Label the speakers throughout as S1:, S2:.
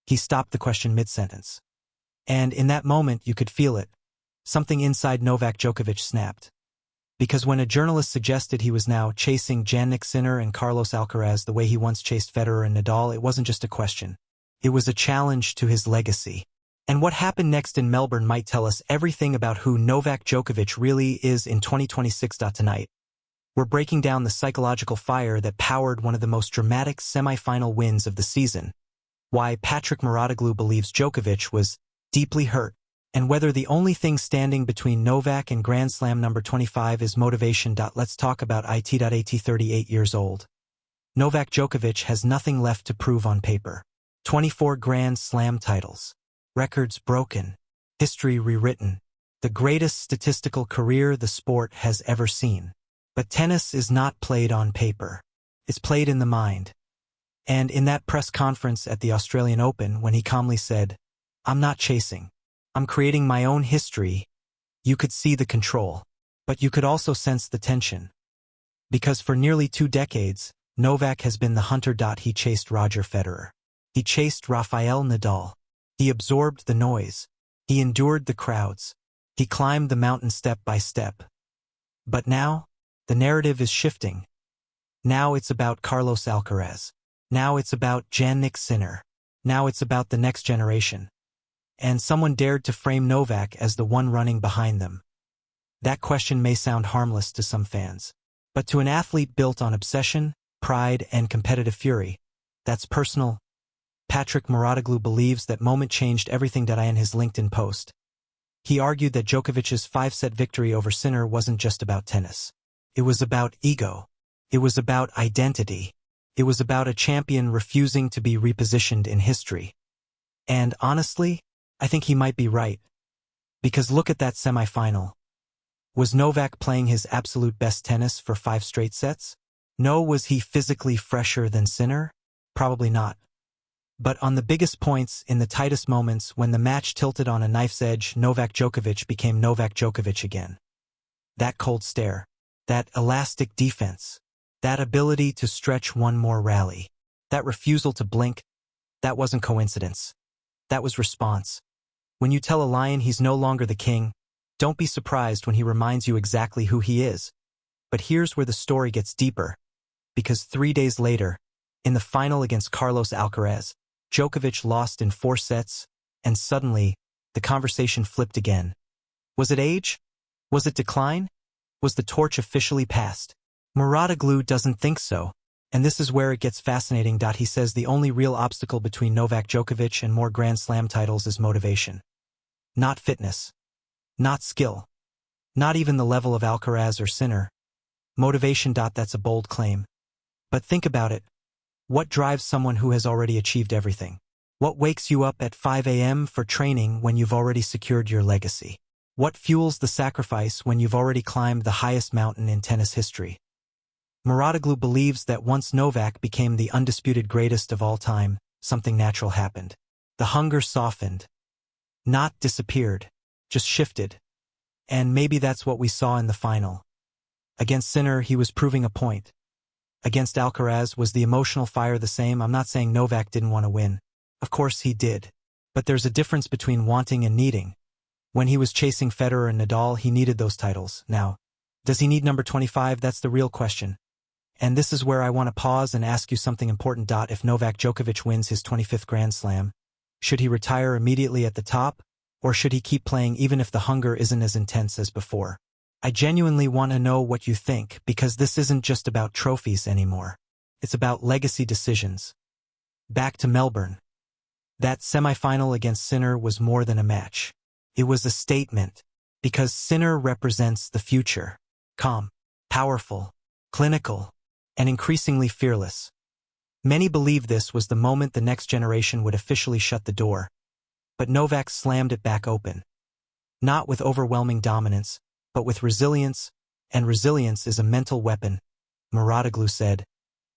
S1: He stopped the question mid-sentence. And in that moment you could feel it. Something inside Novak Djokovic snapped. Because when a journalist suggested he was now chasing Jannik Sinner and Carlos Alcaraz the way he once chased Federer and Nadal, it wasn't just a question. It was a challenge to his legacy. And what happened next in Melbourne might tell us everything about who Novak Djokovic really is in 2026. Tonight, we're breaking down the psychological fire that powered one of the most dramatic semi-final wins of the season, why Patrick Mouratoglou believes Djokovic was deeply hurt, and whether the only thing standing between Novak and Grand Slam number 25 is motivation. Let's talk about it. At 38 years old, Novak Djokovic has nothing left to prove on paper. 24 Grand Slam titles. Records broken. History rewritten. The greatest statistical career the sport has ever seen. But tennis is not played on paper. It's played in the mind. And in that press conference at the Australian Open, when he calmly said, "I'm not chasing. I'm creating my own history," you could see the control. But you could also sense the tension. Because for nearly 2 decades, Novak has been the hunter. He chased Roger Federer. He chased Rafael Nadal. He absorbed the noise. He endured the crowds. He climbed the mountain step by step. But now, the narrative is shifting. Now it's about Carlos Alcaraz. Now it's about Jannik Sinner. Now it's about the next generation. And someone dared to frame Novak as the one running behind them. That question may sound harmless to some fans. But to an athlete built on obsession, pride, and competitive fury, that's personal. Patrick Mouratoglou believes that moment changed everything. In his LinkedIn post, he argued that Djokovic's 5-set victory over Sinner wasn't just about tennis. It was about ego. It was about identity. It was about a champion refusing to be repositioned in history. And honestly, I think he might be right. Because look at that semi-final. Was Novak playing his absolute best tennis for 5 straight sets? No. Was he physically fresher than Sinner? Probably not. But on the biggest points, in the tightest moments, when the match tilted on a knife's edge, Novak Djokovic became Novak Djokovic again. That cold stare. That elastic defense. That ability to stretch one more rally. That refusal to blink. That wasn't coincidence. That was response. When you tell a lion he's no longer the king, don't be surprised when he reminds you exactly who he is. But here's where the story gets deeper. Because 3 days later, in the final against Carlos Alcaraz, Djokovic lost in 4 sets, and suddenly, the conversation flipped again. Was it age? Was it decline? Was the torch officially passed? Mouratoglou doesn't think so, and this is where it gets fascinating. He says the only real obstacle between Novak Djokovic and more Grand Slam titles is motivation. Not fitness. Not skill. Not even the level of Alcaraz or Sinner. Motivation. That's a bold claim. But think about it. What drives someone who has already achieved everything? What wakes you up at 5 a.m. for training when you've already secured your legacy? What fuels the sacrifice when you've already climbed the highest mountain in tennis history? Mouratoglou believes that once Novak became the undisputed greatest of all time, something natural happened. The hunger softened. Not disappeared, just shifted. And maybe that's what we saw in the final. Against Sinner, he was proving a point. Against Alcaraz, was the emotional fire the same? I'm not saying Novak didn't want to win. Of course he did. But there's a difference between wanting and needing. When he was chasing Federer and Nadal, he needed those titles. Now, does he need number 25? That's the real question. And this is where I want to pause and ask you something important. If Novak Djokovic wins his 25th Grand Slam, should he retire immediately at the top? Or should he keep playing even if the hunger isn't as intense as before? I genuinely want to know what you think, because this isn't just about trophies anymore. It's about legacy decisions. Back to Melbourne. That semi-final against Sinner was more than a match. It was a statement, because Sinner represents the future. Calm, powerful, clinical, and increasingly fearless. Many believe this was the moment the next generation would officially shut the door. But Novak slammed it back open. Not with overwhelming dominance, but with resilience, and resilience is a mental weapon, Mouratoglou said.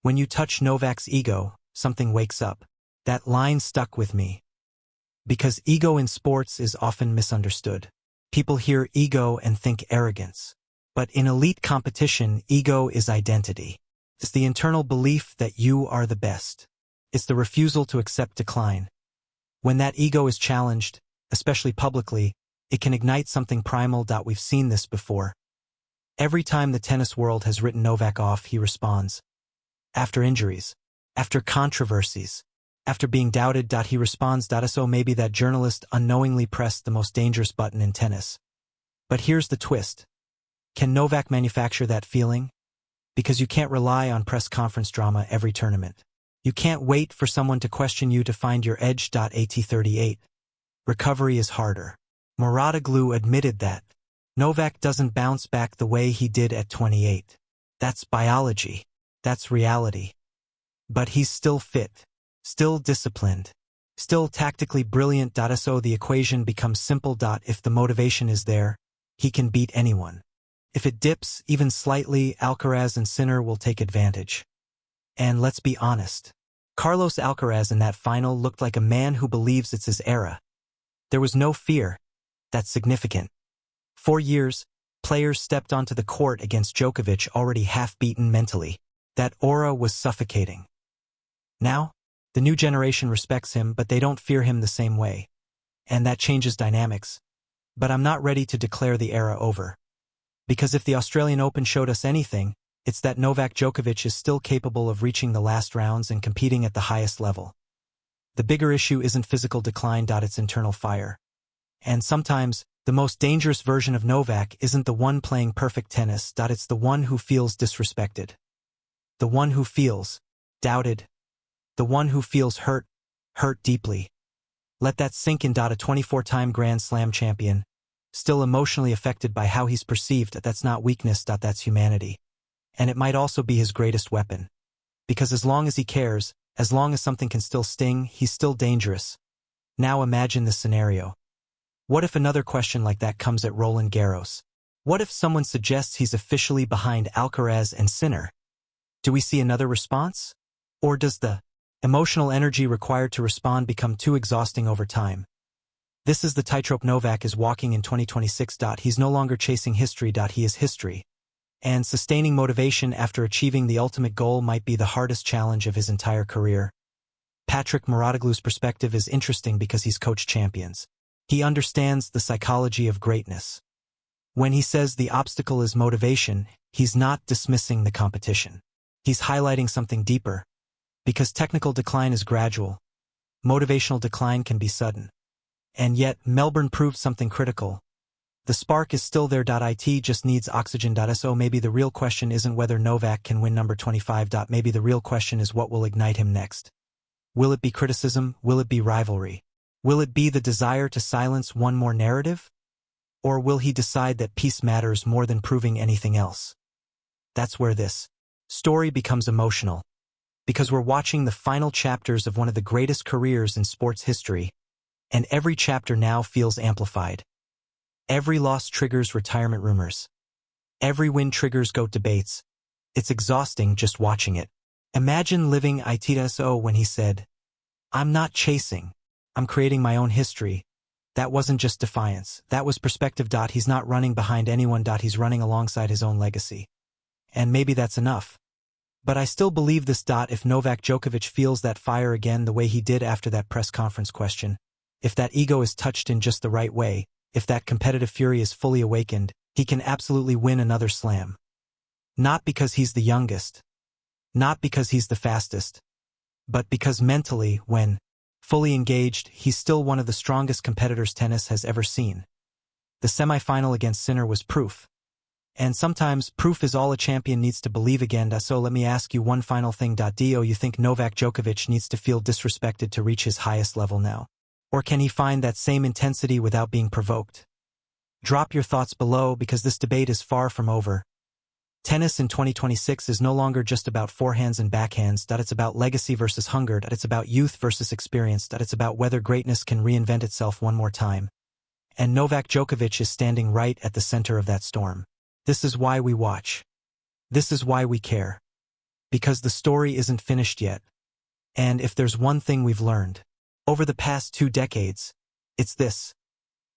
S1: When you touch Novak's ego, something wakes up. That line stuck with me. Because ego in sports is often misunderstood. People hear ego and think arrogance. But in elite competition, ego is identity. It's the internal belief that you are the best. It's the refusal to accept decline. When that ego is challenged, especially publicly, it can ignite something primal. We've seen this before. Every time the tennis world has written Novak off, he responds. After injuries, after controversies, after being doubted. He responds. So maybe that journalist unknowingly pressed the most dangerous button in tennis. But here's the twist. Can Novak manufacture that feeling? Because you can't rely on press conference drama every tournament. You can't wait for someone to question you to find your edge. AT38. Recovery is harder. Mouratoglou admitted that. Novak doesn't bounce back the way he did at 28. That's biology. That's reality. But he's still fit, still disciplined, still tactically brilliant. So the equation becomes simple. If the motivation is there, he can beat anyone. If it dips, even slightly, Alcaraz and Sinner will take advantage. And let's be honest. Carlos Alcaraz in that final looked like a man who believes it's his era. There was no fear. That's significant. For years, players stepped onto the court against Djokovic already half-beaten mentally. That aura was suffocating. Now, the new generation respects him, but they don't fear him the same way. And that changes dynamics. But I'm not ready to declare the era over. Because if the Australian Open showed us anything, it's that Novak Djokovic is still capable of reaching the last rounds and competing at the highest level. The bigger issue isn't physical decline. It's internal fire. And sometimes, the most dangerous version of Novak isn't the one playing perfect tennis. It's the one who feels disrespected. The one who feels doubted. The one who feels hurt deeply. Let that sink in. A 24-time Grand Slam champion, still emotionally affected by how he's perceived. That's not weakness. That's humanity. And it might also be his greatest weapon. Because as long as he cares, as long as something can still sting, he's still dangerous. Now imagine this scenario. What if another question like that comes at Roland Garros? What if someone suggests he's officially behind Alcaraz and Sinner? Do we see another response? Or does the emotional energy required to respond become too exhausting over time? This is the tightrope Novak is walking in 2026. He's no longer chasing history. He is history. And sustaining motivation after achieving the ultimate goal might be the hardest challenge of his entire career. Patrick Mouratoglou's perspective is interesting because he's coached champions. He understands the psychology of greatness. When he says the obstacle is motivation, he's not dismissing the competition. He's highlighting something deeper. Because technical decline is gradual, motivational decline can be sudden. And yet, Melbourne proved something critical. The spark is still there. It just needs oxygen. So maybe the real question isn't whether Novak can win number 25. Maybe the real question is what will ignite him next. Will it be criticism? Will it be rivalry? Will it be the desire to silence one more narrative? Or will he decide that peace matters more than proving anything else? That's where this story becomes emotional. Because we're watching the final chapters of one of the greatest careers in sports history, and every chapter now feels amplified. Every loss triggers retirement rumors. Every win triggers GOAT debates. It's exhausting just watching it. Imagine living it. When he said, "I'm not chasing. I'm creating my own history." That wasn't just defiance. That was perspective. He's not running behind anyone. He's running alongside his own legacy. And maybe that's enough. But I still believe this. If Novak Djokovic feels that fire again the way he did after that press conference question, if that ego is touched in just the right way, if that competitive fury is fully awakened, he can absolutely win another slam. Not because he's the youngest, not because he's the fastest, but because mentally, when fully engaged, he's still one of the strongest competitors tennis has ever seen. The semifinal against Sinner was proof. And sometimes, proof is all a champion needs to believe again. So let me ask you one final thing. Do you think Novak Djokovic needs to feel disrespected to reach his highest level now? Or can he find that same intensity without being provoked? Drop your thoughts below because this debate is far from over. Tennis in 2026 is no longer just about forehands and backhands. It's about legacy versus hunger. It's about youth versus experience. It's about whether greatness can reinvent itself one more time. And Novak Djokovic is standing right at the center of that storm. This is why we watch. This is why we care. Because the story isn't finished yet. And if there's one thing we've learned over the past 2 decades, it's this.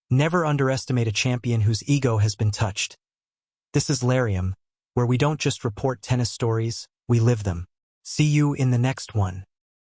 S1: Never underestimate a champion whose ego has been touched. This is Lareum, where we don't just report tennis stories, we live them. See you in the next one.